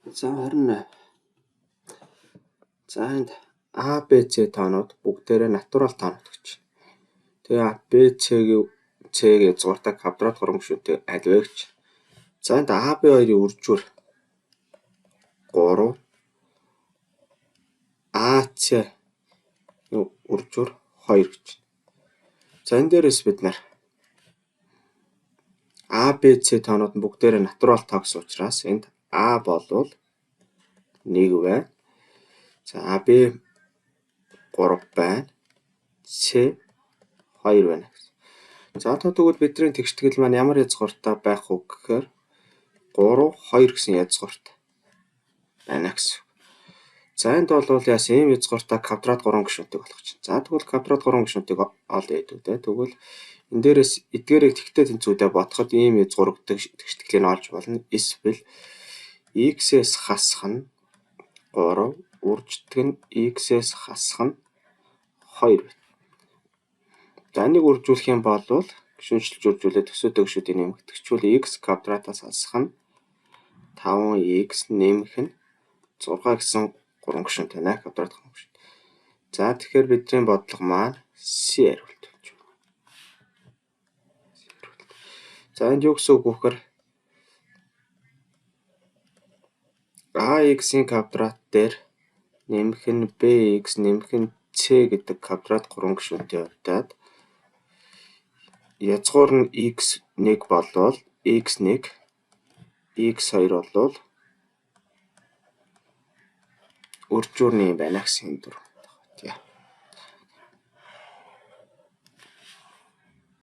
За харин за энд А, Б, С тоонууд бүгдээрээ натурал тоонууд гэж. Тэгээ А, Б, С-гийн язгууртаа квадрат хурамгшүүтэй аль вэ гэж. За энд А, Б хоёрын үржүүр 3, А, С-ийн үржүүр 2 гэж. За энэ дээрээс бид нар А, Б, С тоонууд нь бүгдээрээ натурал тоо гэсэн учраас энд А болвол 1 байна. За А, Б 3 байна. С 2 байна гэсэн. За тэгвэл бидний тэгштгэл маань ямар язгууртаа байх вэ гэхээр 3, 2 гэсэн язгуурт байна гэсэн. За энд бол яасан ийм язгууртаа квадрат 3 гишүүнтэй болох чинь. За тэгвэл квадрат 3 гишүүнтэйг олё хэдүүдээ. Тэгвэл энэ дээрээс эдгээрийг тэгтээ тэнцвүүдээ бодоход ийм язгуур тэгштгэлийг олж болно. Эсвэл x-с хасах нь 3, үржтэг нь x-с хасах нь 2 байна. За энийг үржүүлэх юм бол гишүүнчлж үржүүлээд төсөөтэй гишүүдийг нэмэгдэхчүүл x квадратаас хасах нь 5x нэмэх нь 6 гэсэн 3 гишүүнтэй байна. Квадрат 3 гишүүн. За тэгэхээр бидний бодлого маань C хариулт болж байна. За энд юу гэсэн үг вэ гэхээр AX-ийн квадрат дээр нэмэх нь BX нэмэх нь C гэдэг квадрат 3 гишүүнтэй явагдаад язгуур нь x1 болвол x1 x2 болвол үржүүр нь юм байна гэсэн юм дурав.